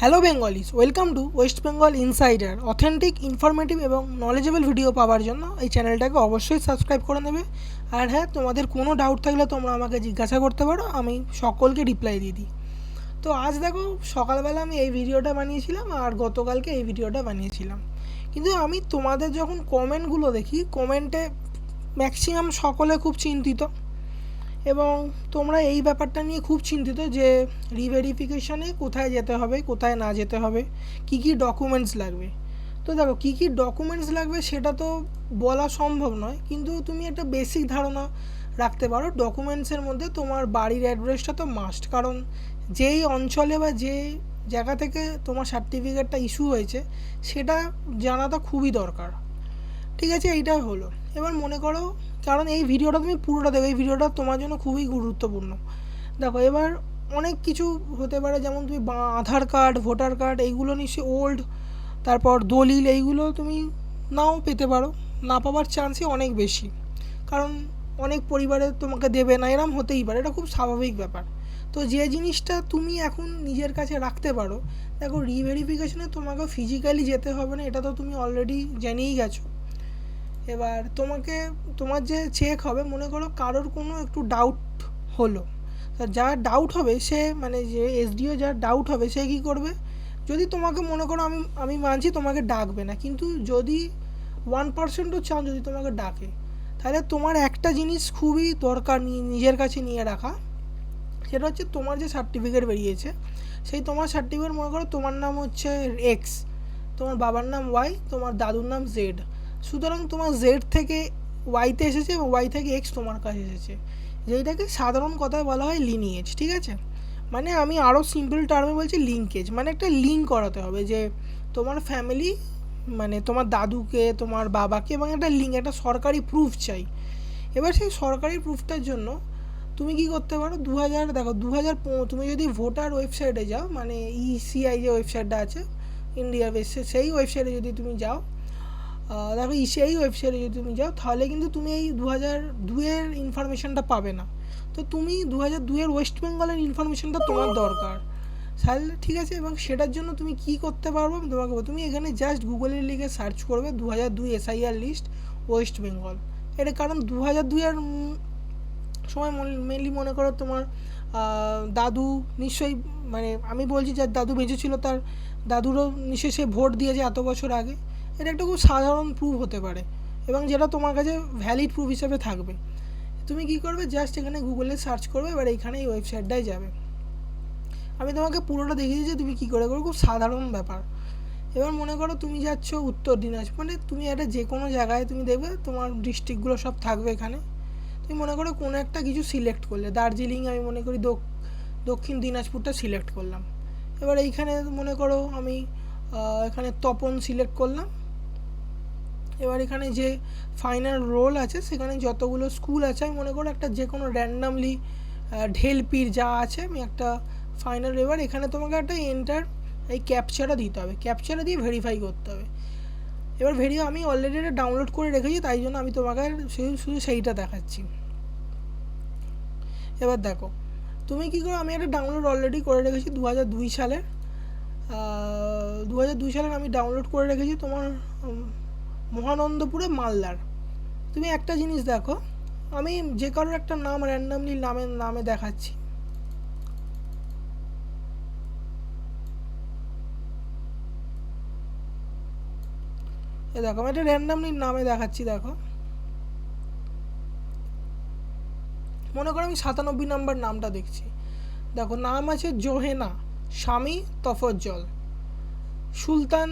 Hello Bengalese, welcome to West Bengal insider. Authentic, informative এবং knowledgeable video পাওয়ার জন্য এই চ্যানেলটাকে অবশ্যই সাবস্ক্রাইব করে নেবে। আর হ্যাঁ, তোমাদের কোনো ডাউট থাকলে তোমরা আমাকে জিজ্ঞাসা করতে পারো, আমি সকলকে রিপ্লাই দিয়ে দিই। তো আজ দেখো, সকালবেলা আমি এই ভিডিওটা বানিয়েছিলাম আর গতকালকে এই ভিডিওটা বানিয়েছিলাম, কিন্তু আমি তোমাদের যখন কমেন্টগুলো দেখি, কমেন্টে ম্যাক্সিমাম সকলে খুব চিন্তিত এবং তোমরা এই ব্যাপারটা নিয়ে খুব চিন্তিত যে রিভেরিফিকেশানে কোথায় যেতে হবে, কোথায় না যেতে হবে, কী কী ডকুমেন্টস লাগবে। তো দেখো, কী কী ডকুমেন্টস লাগবে সেটা তো বলা সম্ভব নয়, কিন্তু তুমি একটা বেসিক ধারণা রাখতে পারো। ডকুমেন্টসের মধ্যে তোমার বাড়ির অ্যাড্রেসটা তো মাস্ট, কারণ যেই অঞ্চলে বা যে জায়গা থেকে তোমার সার্টিফিকেটটা ইস্যু হয়েছে সেটা জানাটা খুবই দরকার। ঠিক আছে, এইটাই হলো। এবার মনে করো, কারণ এই ভিডিওটা তুমি পুরোটা দেখো, এই ভিডিওটা তোমার জন্য খুবই গুরুত্বপূর্ণ। দেখো, এবার অনেক কিছু হতে পারে, যেমন তুমি আধার কার্ড, ভোটার কার্ড, এইগুলো নিশ্চয়ই ওল্ড, তারপর দলিল, এইগুলো তুমি নাও পেতে পারো, না পাওয়ার চান্সই অনেক বেশি, কারণ অনেক পরিবারে তোমাকে দেবে না, এরম হতেই পারে, এটা খুব স্বাভাবিক ব্যাপার। তো যে জিনিসটা তুমি এখন নিজের কাছে রাখতে পারো, দেখো রিভেরিফিকেশনে তোমাকে ফিজিক্যালি যেতে হবে না, এটা তো তুমি অলরেডি জেনেই গেছো। এবার তোমার যে চেক হবে, মনে করো কারোর কোনো একটু ডাউট হলো, যার ডাউট হবে সে, মানে যে এসডিও যার ডাউট হবে সে কী করবে, যদি তোমাকে মনে করো, আমি মানছি তোমাকে ডাকবে না, কিন্তু যদি 1%ও চাও যদি তোমাকে ডাকে, তাহলে তোমার একটা জিনিস খুবই দরকার নিজের কাছে নিয়ে রাখা। সেটা হচ্ছে তোমার যে সার্টিফিকেট বেরিয়েছে, সেই তোমার সার্টিফিকেট, মনে করো তোমার নাম হচ্ছে এক্স, তোমার বাবার নাম ওয়াই, তোমার দাদুর নাম জেড, সুতরাং তোমার জেড থেকে ওয়াইতে এসেছে এবং ওয়াই থেকে এক্স তোমার কাছে এসেছে, যেইটাকে সাধারণ কথায় বলা হয় লিনিয়েজ। ঠিক আছে, মানে আমি আরও সিম্পল টার্মে বলছি লিঙ্কেজ, মানে একটা লিঙ্ক করাতে হবে যে তোমার ফ্যামিলি, মানে তোমার দাদুকে, তোমার বাবাকে, এবং একটা লিঙ্ক, একটা সরকারি প্রুফ চাই। এবার সেই সরকারি প্রুফটার জন্য তুমি কি করতে পারো, দেখো 2000, তুমি যদি ভোটার ওয়েবসাইটে যাও, মানে ইসিআই যে ওয়েবসাইটটা আছে ইন্ডিয়া বেসে, সেই ওয়েবসাইটে যদি তুমি যাও, দেখো সেই ওয়েবসাইটে যদি তুমি যাও, তাহলে কিন্তু তুমি এই 2002-এর ইনফরমেশানটা পাবে না। তো তুমি 2002-এর ওয়েস্ট বেঙ্গলের ইনফরমেশানটা তোমার দরকার। তাহলে ঠিক আছে, এবং সেটার জন্য তুমি কি করতে পারবো আমি তোমাকে তুমি এখানে জাস্ট গুগলে লিখে সার্চ করবে 2002 এসআইআর লিস্ট ওয়েস্ট বেঙ্গল। এটা কারণ 2002-এর সময় মেনলি মনে করো তোমার দাদু নিশ্চয়ই, মানে আমি বলছি যার দাদু বেঁচে ছিল তার দাদুরও নিশ্চয়ই সে ভোট দিয়েছে এত বছর আগে। এটা একটা খুব সাধারণ প্রুফ হতে পারে এবং যেটা তোমার কাছে ভ্যালিড প্রুফ হিসেবে থাকবে। তুমি কি করবে, জাস্ট এখানে গুগলে সার্চ করবে, এবার এইখানে এই ওয়েবসাইটটায় যাবে। আমি তোমাকে পুরোটা দেখিয়ে দিয়েছি তুমি কী করে করো, খুব সাধারণ ব্যাপার। এবার মনে করো তুমি যাচ্ছ উত্তর দিনাজপুর, মানে তুমি একটা যে কোনো জায়গায় তুমি দেখবে তোমার ডিস্ট্রিক্টগুলো সব থাকবে এখানে। তুমি মনে করো কোনো একটা কিছু সিলেক্ট করলে, দার্জিলিং, আমি মনে করি দক্ষিণ দিনাজপুরটা সিলেক্ট করলাম। এবার এইখানে মনে করো আমি এখানে তপন সিলেক্ট করলাম। এবার এখানে যে ফাইনাল রোল আছে, সেখানে যতগুলো স্কুল আছে, আমি মনে করো একটা যে কোনো র্যান্ডামলি ঢেলপির যা আছে, আমি একটা ফাইনাল, এবার এখানে তোমাকে একটা এন্টার এই ক্যাপচাটা দিতে হবে, ক্যাপচাটা দিয়ে ভেরিফাই করতে হবে। এবার আমি অলরেডি এটা ডাউনলোড করে রেখেছি, তাই জন্য আমি তোমাকে শুধু সেইটা দেখাচ্ছি। এবার দেখো তুমি কী করো, আমি একটা ডাউনলোড অলরেডি করে রেখেছি 2002 সালের 2002 সালের আমি ডাউনলোড করে রেখেছি তোমার মহানন্দপুরে মালদার। তুমি একটা জিনিস দেখো, আমি যে কারোর একটা নাম র্যান্ডামলি নামে দেখাচ্ছি। দেখো আমি একটা র্যান্ডামলি নামে দেখাচ্ছি। দেখো মনে করো আমি 97 নম্বর নামটা দেখছি। দেখো নাম আছে জোহেনা, স্বামী তফজ্জল, সুলতান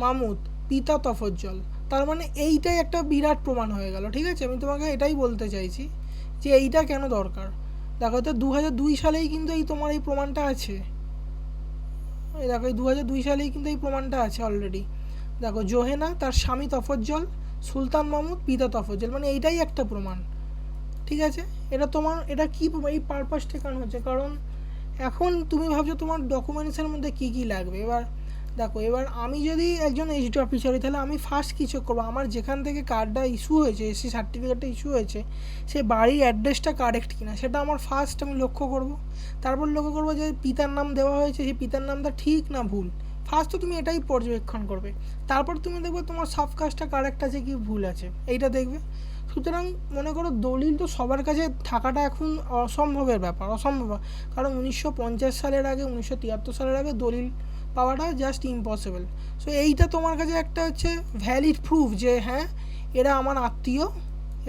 মাহমুদ, পিতা তফজ্জল। তার মানে এইটাই একটা বিরাট প্রমাণ হয়ে গেল। ঠিক আছে, আমি তোমাকে এটাই বলতে চাইছি যে এইটা কেন দরকার। দেখো তো 2002 সালেই কিন্তু এই তোমার এই প্রমাণটা আছে। দেখো এই 2002 সালেই কিন্তু এই প্রমাণটা আছে অলরেডি। দেখো জোহেনা, তার স্বামী তফজ্জল, সুলতান মাহমুদ, পিতা তফজ্জল, মানে এইটাই একটা প্রমাণ। ঠিক আছে, এটা কি এই পারপাসটা কেন হচ্ছে, কারণ এখন তুমি ভাবছো তোমার ডকুমেন্টসের মধ্যে কী কী লাগবে। এবার দেখো এবার আমি যদি একজন এইচডি অফিসারই, তাহলে আমি ফার্স্ট কিছু করবো, আমার যেখান থেকে কার্ডটা ইস্যু হয়েছে, এসসি সার্টিফিকেটটা ইস্যু হয়েছে, সে বাড়ির অ্যাড্রেসটা কারেক্ট কিনা সেটা আমার ফার্স্ট আমি লক্ষ্য করব। তারপর লক্ষ্য করবো যে পিতার নাম দেওয়া হয়েছে, সেই পিতার নামটা ঠিক না ভুল। ফার্স্ট তো তুমি এটাই পর্যবেক্ষণ করবে, তারপর তুমি দেখবে তোমার সাবকাস্টটা কারেক্ট আছে কি ভুল আছে, এইটা দেখবে। সুতরাং মনে করো দলিল তো সবার কাছে থাকাটা এখন অসম্ভবের ব্যাপার, অসম্ভব। কারণ 1950 সালের আগে, 1973 সালের আগে দলিল পাওয়াটা জাস্ট ইম্পসিবল। সো এইটা তোমার কাছে একটা হচ্ছে ভ্যালিড প্রুফ যে হ্যাঁ এরা আমার আত্মীয়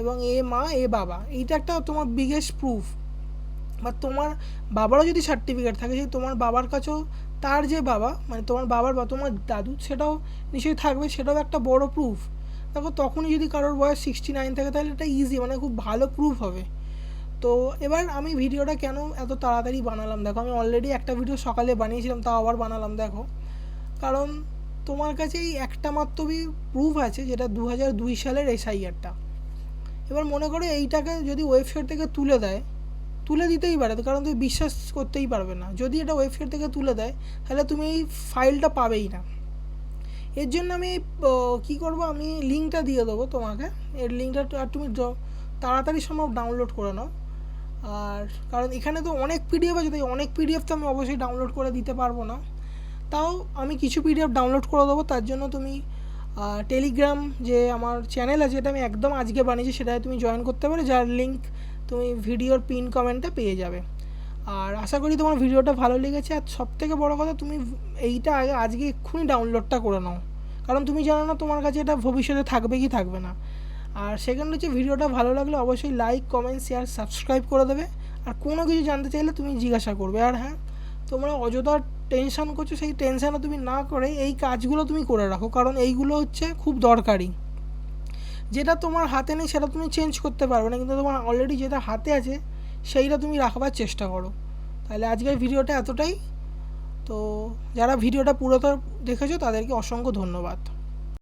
এবং এ মা এ বাবা, এইটা একটা তোমার বিগেস্ট প্রুফ। বা তোমার বাবারও যদি সার্টিফিকেট থাকে, সেই তোমার বাবার কাছেও তার যে বাবা, মানে তোমার বাবার বা তোমার দাদু, সেটাও নিশ্চয়ই থাকবে, সেটাও একটা বড় প্রুফ। দেখো তখনই যদি কারোর বয়স 69 থাকে, তাহলে এটা ইজি, মানে খুব ভালো প্রুফ হবে। তো এবার আমি ভিডিওটা কেন এত তাড়াতাড়ি বানালাম, দেখো আমি অলরেডি একটা ভিডিও সকালে বানিয়েছিলাম, তাও আবার বানালাম। দেখো কারণ তোমার কাছে এই একটা মাত্রই প্রুফ আছে, যেটা 2002 সালের এসআইআরটা। এবার মনে করো এইটাকে যদি ওয়েবসাইট থেকে তুলে দিতেই পারে, কারণ তুমি বিশ্বাস করতেই পারবে না। যদি এটা ওয়েবসাইট থেকে তুলে দেয়, তাহলে তুমি এই ফাইলটা পাবেই না। এর জন্য আমি কী করবো, আমি লিঙ্কটা দিয়ে দেবো তোমাকে, এর লিঙ্কটা আর তুমি তাড়াতাড়ি সম্ভব ডাউনলোড করে নাও। আর কারণ এখানে তো অনেক পিডিএফ আছে, তাই অনেক পিডিএফ তো আমি অবশ্যই ডাউনলোড করে দিতে পারবো না, তাও আমি কিছু পিডিএফ ডাউনলোড করে দেবো। তার জন্য তুমি টেলিগ্রাম যে আমার চ্যানেল আছে, যেটা আমি একদম আজকে বানিয়েছি, সেটায় তুমি জয়েন করতে পারো, যার লিঙ্ক তুমি ভিডিওর পিন কমেন্টে পেয়ে যাবে। আর আশা করি তোমার ভিডিওটা ভালো লেগেছে। আর সবথেকে বড় কথা, তুমি এইটা আজকে এক্ষুনি ডাউনলোডটা করে নাও, কারণ তুমি জানো না তোমার কাছে এটা ভবিষ্যতে থাকবে কি থাকবে না। আর সেকেন্ড হচ্ছে, ভিডিওটা ভালো লাগলে অবশ্যই লাইক, কমেন্ট, শেয়ার, সাবস্ক্রাইব করে দেবে। আর কোনো কিছু জানতে চাইলে তুমি জিজ্ঞাসা করবে। আর হ্যাঁ, তোমরা অযথা টেনশন করছো, সেই টেনশানও তুমি না করে এই কাজগুলো তুমি করে রাখো, কারণ এইগুলো হচ্ছে খুব দরকারি। যেটা তোমার হাতে নেই সেটা তুমি চেঞ্জ করতে পারবে না, কিন্তু তোমার অলরেডি যেটা হাতে আছে সেইটা তুমি রাখবার চেষ্টা করো। তাহলে আজকের ভিডিওটা এতটাই। তো যারা ভিডিওটা পুরোটা দেখেছো তাদেরকে অসংখ্য ধন্যবাদ।